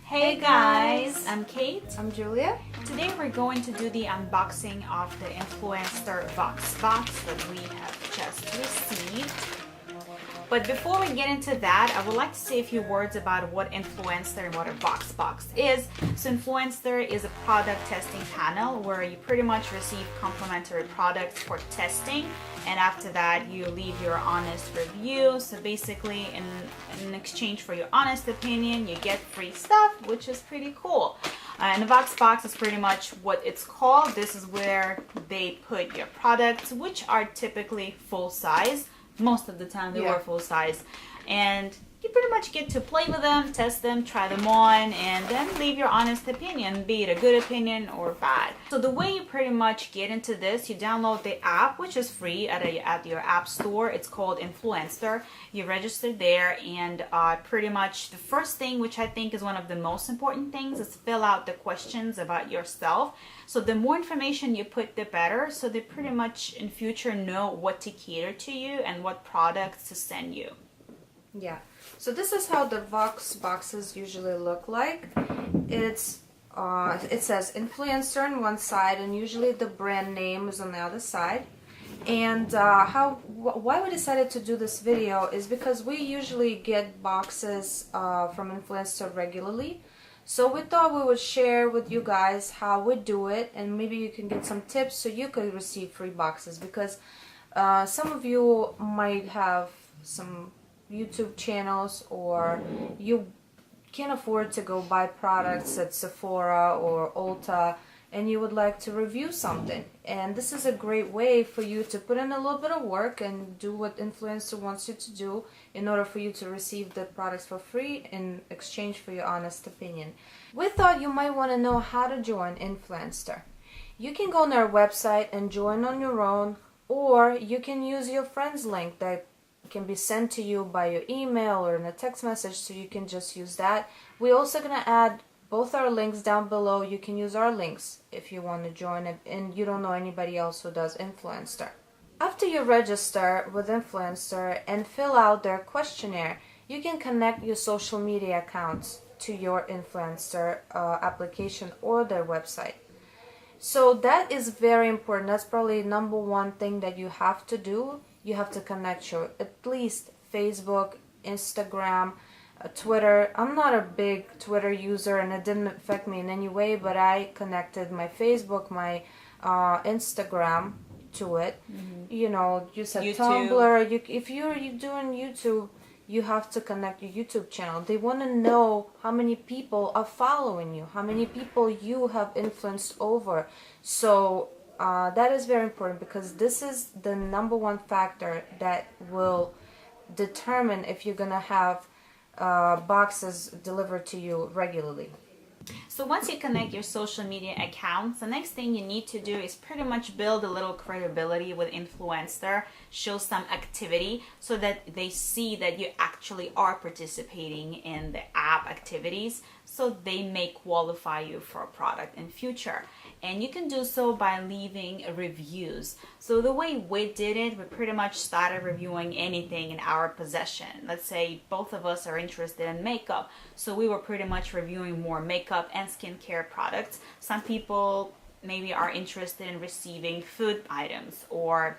Hey guys, I'm Kate. I'm Julia. Today we're going to do the unboxing of the Influenster VoxBox that we have just received. But before we get into that, I would like to say a few words about what Influenster and what a VoxBox is. So Influenster is a product testing panel where you pretty much receive complimentary products for testing, and after that you leave your honest review. So basically in exchange for your honest opinion, you get free stuff, which is pretty cool. And the VoxBox is pretty much what it's called. This is where they put your products, which are typically full size. Most of the time they were full size, and you pretty much get to play with them, test them, try them on, and then leave your honest opinion, be it a good opinion or bad. So the way you pretty much get into this, you download the app, which is free at your app store. It's called Influenster. You register there, and pretty much the first thing, which I think is one of the most important things, is fill out the questions about yourself. So the more information you put, the better. So they pretty much in future know what to cater to you and what products to send you. Yeah. So this is how the VoxBoxes usually look like. It says Influencer on one side, and usually the brand name is on the other side. And why we decided to do this video is because we usually get boxes from Influencer regularly. So we thought we would share with you guys how we do it, and maybe you can get some tips so you could receive free boxes, because some of you might have some YouTube channels, or you can't afford to go buy products at Sephora or Ulta, and you would like to review something. And this is a great way for you to put in a little bit of work and do what Influencer wants you to do in order for you to receive the products for free in exchange for your honest opinion. We thought you might want to know how to join Influencer. You can go on their website and join on your own, or you can use your friend's link that can be sent to you by your email or in a text message, so you can just use that. We're also going to add both our links down below. You can use our links if you want to join it and you don't know anybody else who does Influencer. After you register with Influencer and fill out their questionnaire, you can connect your social media accounts to your Influencer application or their website. So that is very important. That's probably number one thing that you have to do. You have to connect your at least Facebook, Instagram, Twitter. I'm not a big Twitter user, and it didn't affect me in any way, but I connected my Facebook, my Instagram to it. Mm-hmm. You know, you said YouTube. Tumblr. If you're doing YouTube, you have to connect your YouTube channel. They want to know how many people are following you, how many people you have influenced over. So that is very important, because this is the number one factor that will determine if you're going to have boxes delivered to you regularly. So once you connect your social media accounts, the next thing you need to do is pretty much build a little credibility with Influencer, show some activity so that they see that you actually are participating in the app activities, so they may qualify you for a product in future. And you can do so by leaving reviews. So the way we did it, we pretty much started reviewing anything in our possession. Let's say both of us are interested in makeup, so we were pretty much reviewing more makeup and skincare products. Some people maybe are interested in receiving food items or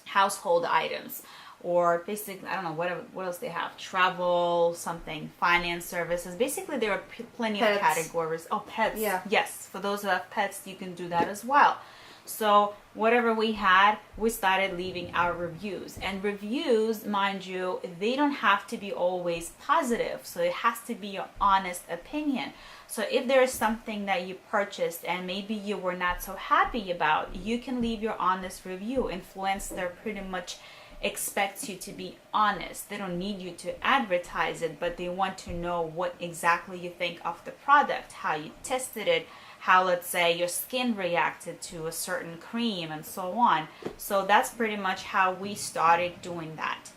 household items, or basically, I don't know, what else they have, travel, something, finance services. Basically, there are plenty of categories. Oh, pets. Yeah. Yes, for those who have pets, you can do that as well. So whatever we had, we started leaving our reviews. And reviews, mind you, they don't have to be always positive. So it has to be your honest opinion. So if there is something that you purchased and maybe you were not so happy about, you can leave your honest review. Influencer pretty much expects you to be honest. They don't need you to advertise it, but they want to know what exactly you think of the product, how you tested it, how, let's say, your skin reacted to a certain cream, and so on. So that's pretty much how we started doing that.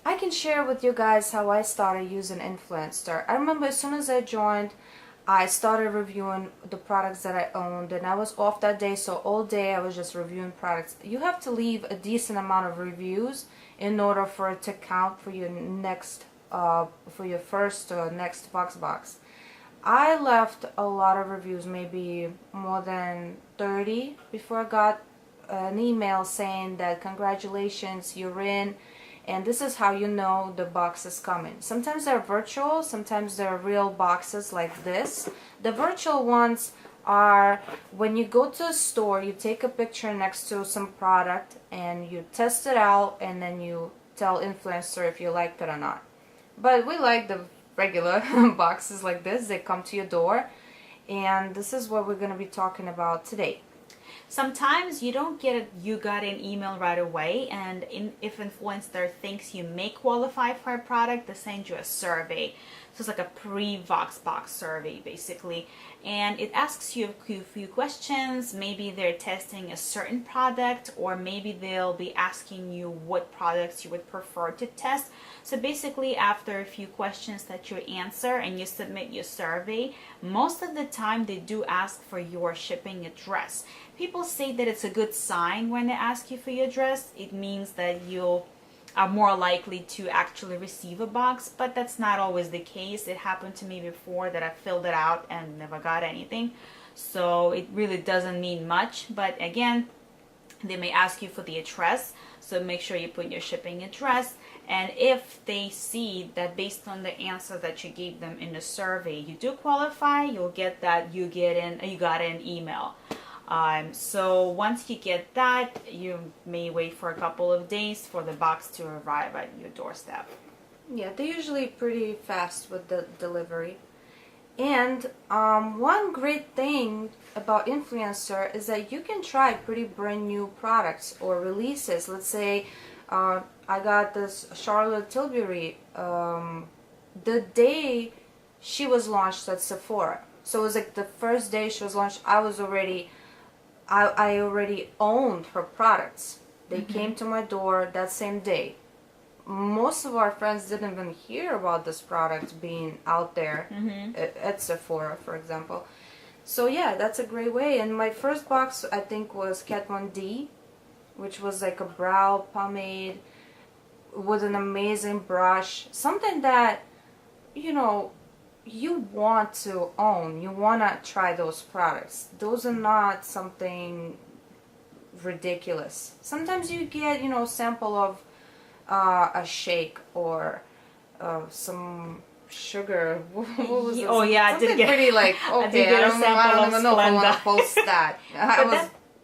I can share with you guys how I started using Influencer. I remember as soon as I joined, I started reviewing the products that I owned, and I was off that day, so all day I was just reviewing products. You have to leave a decent amount of reviews in order for it to count for your next, for your first or next VoxBox. I left a lot of reviews, maybe more than 30, before I got an email saying that congratulations, you're in, and this is how you know the box is coming. Sometimes they're virtual, sometimes they're real boxes like this. The virtual ones are when you go to a store, you take a picture next to some product and you test it out, and then you tell influencer if you liked it or not. But we like the regular boxes like this. They come to your door, and this is what we're going to be talking about today. Sometimes you don't get it, you got an email right away, and if influencer thinks you may qualify for a product, they send you a survey. So it's like a pre-VoxBox survey basically, and it asks you a few questions. Maybe they're testing a certain product, or maybe they'll be asking you what products you would prefer to test. So basically, after a few questions that you answer and you submit your survey, most of the time they do ask for your shipping address. People say that it's a good sign when they ask you for your address. It means that you are more likely to actually receive a box, but that's not always the case. It happened to me before that I filled it out and never got anything. So it really doesn't mean much, but again, they may ask you for the address, so make sure you put your shipping address. And if they see that based on the answer that you gave them in the survey, you do qualify, you'll get that you got an email. So once you get that, you may wait for a couple of days for the box to arrive at your doorstep. Yeah, they're usually pretty fast with the delivery. And one great thing about influencer is that you can try pretty brand new products or releases. Let's say I got this Charlotte Tilbury the day she was launched at Sephora. So it was like the first day she was launched. I already owned her products. They came to my door that same day. Most of our friends didn't even hear about this product being out there at Sephora, for example. So yeah, that's a great way. And my first box, I think, was Kat Von D, which was like a brow pomade with an amazing brush. Something that, you know, you want to own. You want to try those products. Those are not something ridiculous. Sometimes you get, you know, sample of a shake or some sugar. What was it? Oh yeah, something I did get pretty like, okay, I don't even know if I want to post that.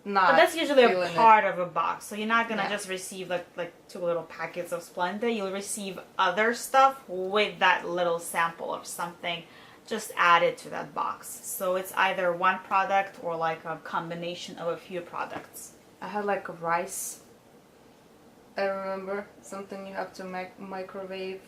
But that's usually a feeling part of a box, so you're not gonna just receive like 2 little packets of Splenda. You'll receive other stuff with that little sample of something just added to that box. So it's either one product or like a combination of a few products. I had like a rice. I remember something you have to microwave.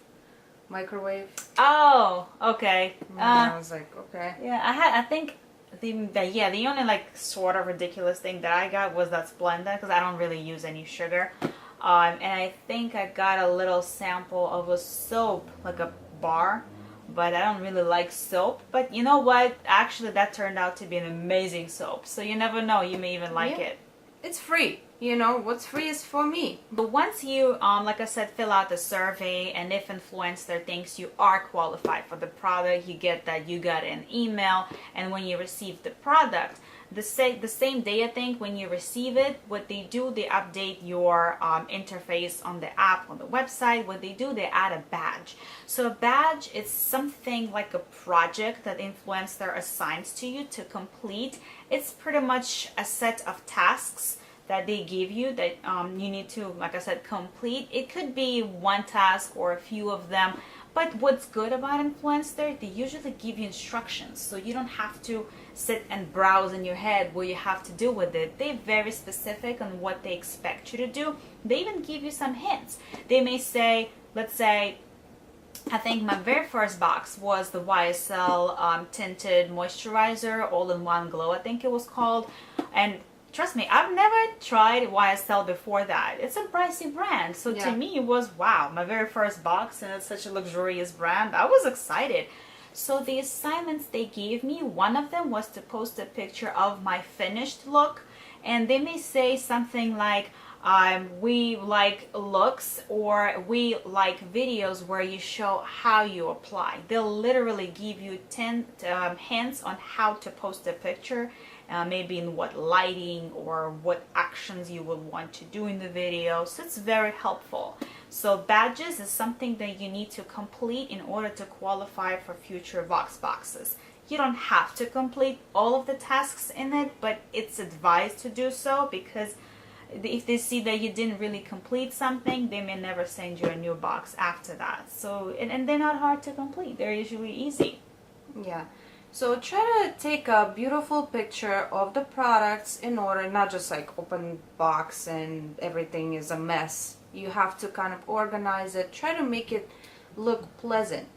Oh, okay. I was like, okay. Yeah, I think the only like sort of ridiculous thing that I got was that Splenda, because I don't really use any sugar. And I think I got a little sample of a soap, like a bar, but I don't really like soap. But you know what? Actually, that turned out to be an amazing soap. So you never know, you may even like it. It's free. You know, what's free is for me. But once you, like I said, fill out the survey, and if influencer thinks you are qualified for the product, you get that you got an email. And when you receive the product, the same day, I think, when you receive it, what they do, they update your interface on the app, on the website. What they do, they add a badge. So a badge is something like a project that influencer assigns to you to complete. It's pretty much a set of tasks that they give you that you need to, like I said, complete. It could be one task or a few of them, but what's good about influencer, they usually give you instructions, so you don't have to sit and browse in your head what you have to do with it. They're very specific on what they expect you to do. They even give you some hints. They may say, let's say, I think my very first box was the YSL tinted moisturizer, all-in-one glow, I think it was called. And trust me, I've never tried YSL before that. It's a pricey brand. So to me, it was, wow, my very first box, and it's such a luxurious brand. I was excited. So the assignments they gave me, one of them was to post a picture of my finished look. And they may say something like, We like looks, or we like videos where you show how you apply. They'll literally give you 10 hints on how to post a picture, maybe in what lighting or what actions you will want to do in the video. So it's very helpful. So badges is something that you need to complete in order to qualify for future VoxBoxes. You don't have to complete all of the tasks in it, but it's advised to do so, because if they see that you didn't really complete something, they may never send you a new box after that. So, and they're not hard to complete. They're usually easy. Yeah. So try to take a beautiful picture of the products in order, not just like open box and everything is a mess. You have to kind of organize it. Try to make it look pleasant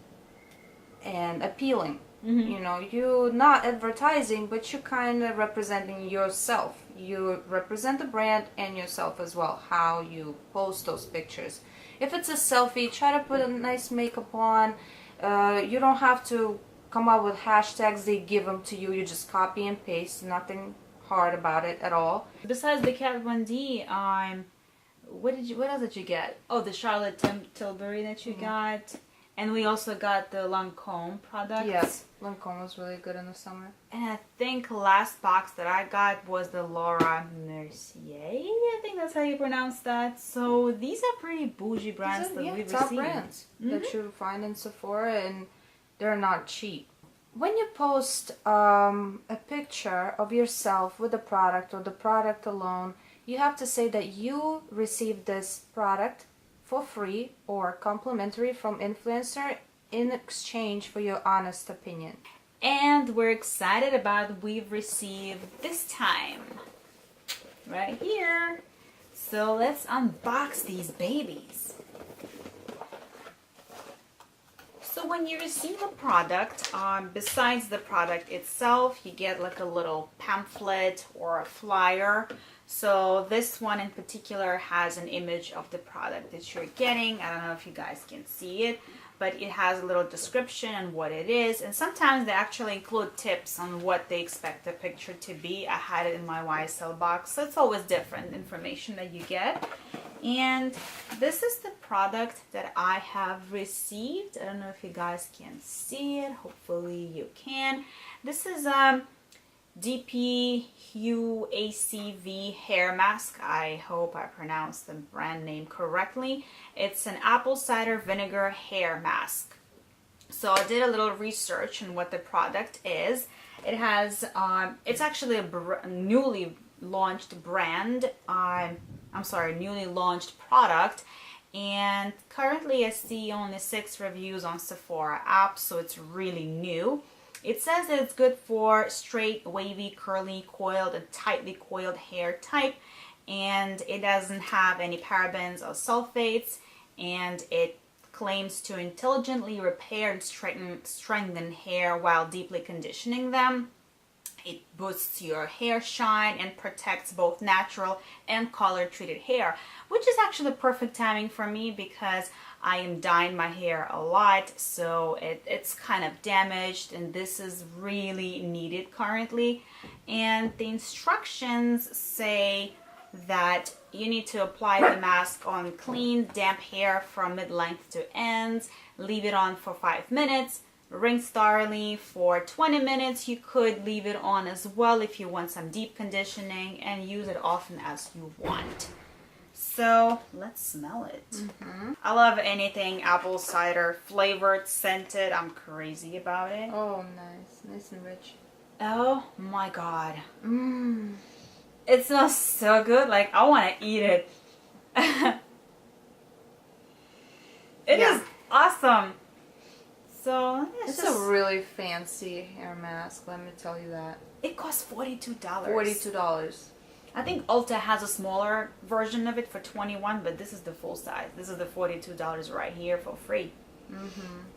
and appealing. Mm-hmm. You know, you're not advertising, but you're kind of representing yourself. You represent the brand and yourself as well, how you post those pictures. If it's a selfie, try to put a nice makeup on. You don't have to come up with hashtags. They give them to you. You just copy and paste. Nothing hard about it at all. Besides the Kat Von D, what else did you get? Oh, the Charlotte Tilbury that you got. And we also got the Lancome product. Yes, Lancome was really good in the summer. And I think last box that I got was the Laura Mercier. I think that's how you pronounce that. So these are pretty bougie brands that we've top received. brands that you find in Sephora, and they're not cheap. When you post a picture of yourself with the product or the product alone, you have to say that you received this product for free or complimentary from influencer in exchange for your honest opinion. And we're excited about what we've received this time. Right here. So let's unbox these babies. So when you receive a product, besides the product itself, you get like a little pamphlet or a flyer. So this one in particular has an image of the product that you're getting. I don't know if you guys can see it, but it has a little description on what it is. And sometimes they actually include tips on what they expect the picture to be. I had it in my YSL box, so it's always different information that you get. And this is the product that I have received. I don't know if you guys can see it. Hopefully you can. This is dpHue ACV hair mask. I hope I pronounced the brand name correctly. It's an apple cider vinegar hair mask. So I did a little research on what the product is. It has, it's actually a newly launched brand. Newly launched product. And currently I see only 6 reviews on Sephora app, so it's really new. It says that it's good for straight, wavy, curly, coiled, and tightly coiled hair type, and it doesn't have any parabens or sulfates, and it claims to intelligently repair and strengthen hair while deeply conditioning them. It boosts your hair shine and protects both natural and color-treated hair, which is actually perfect timing for me because I am dyeing my hair a lot, so it's kind of damaged, and this is really needed currently. And the instructions say that you need to apply the mask on clean, damp hair from mid-length to ends, leave it on for 5 minutes, rinse thoroughly for 20 minutes. You could leave it on as well if you want some deep conditioning, and use it often as you want. So let's smell it. I love anything apple cider flavored, scented. I'm crazy about it. Oh, nice and rich. Oh my god. It smells so good. Like, I want to eat it. It is awesome. So it's a really fancy hair mask, let me tell you that. It costs $42. $42. I think Ulta has a smaller version of it for $21, but this is the full size. This is the $42 right here for free.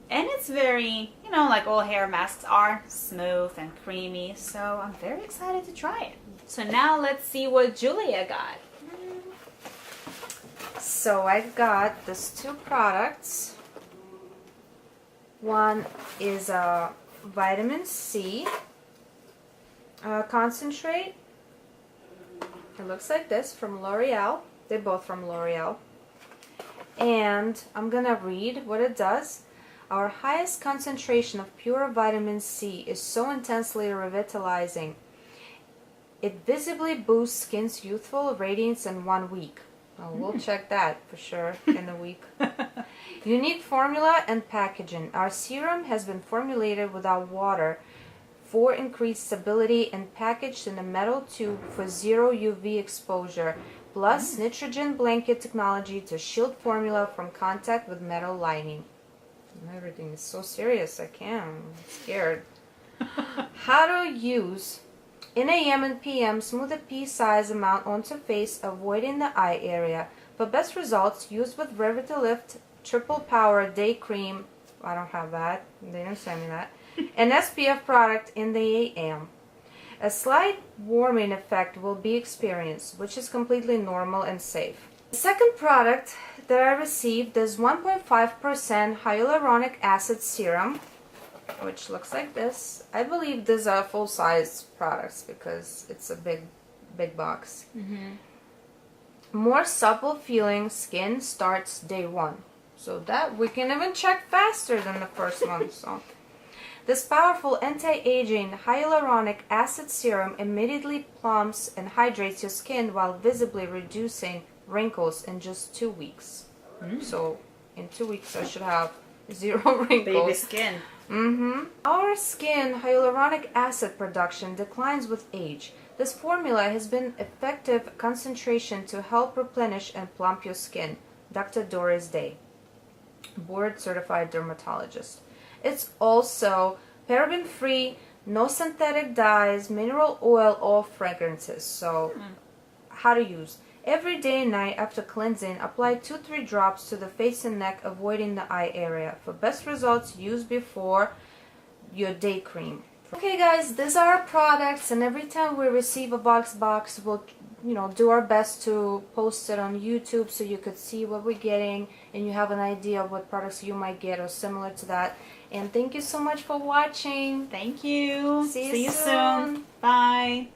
And it's very, you know, like all hair masks are, smooth and creamy. So I'm very excited to try it. So now let's see what Julia got. So I got these 2 products. One is a vitamin C concentrate. It looks like this from L'Oreal. They're both from L'Oreal. And I'm gonna read what it does. Our highest concentration of pure vitamin C is so intensely revitalizing. It visibly boosts skin's youthful radiance in 1 week. Oh, we'll check that for sure in a week. Unique formula and packaging. Our serum has been formulated without water for increased stability and packaged in a metal tube for 0 UV exposure, plus nitrogen blanket technology to shield formula from contact with metal lining. Everything is so serious, I'm scared. How to use. In AM and PM, smooth a pea-size amount onto face, avoiding the eye area. For best results, use with Revitalift Triple Power Day Cream. I don't have that. They didn't send me that. An SPF product in the AM. A slight warming effect will be experienced, which is completely normal and safe. The second product that I received is 1.5% hyaluronic acid serum, which looks like this. I believe these are full-size products because it's a big box. More supple feeling skin starts day 1. So that we can even check faster than the first one. So this powerful anti-aging hyaluronic acid serum immediately plumps and hydrates your skin while visibly reducing wrinkles in just 2 weeks. So in 2 weeks I should have 0 wrinkles. Baby skin. Our skin hyaluronic acid production declines with age. This formula has been effective concentration to help replenish and plump your skin. Dr. Doris Day, board certified dermatologist. It's also paraben free, no synthetic dyes, mineral oil or fragrances. So how to use. Every day and night after cleansing, apply 2-3 drops to the face and neck, avoiding the eye area. For best results, use before your day cream. Okay guys, these are our products, and every time we receive a VoxBox, we'll do our best to post it on YouTube so you could see what we're getting and you have an idea of what products you might get or similar to that. And thank you so much for watching. Thank you. See you soon. Bye.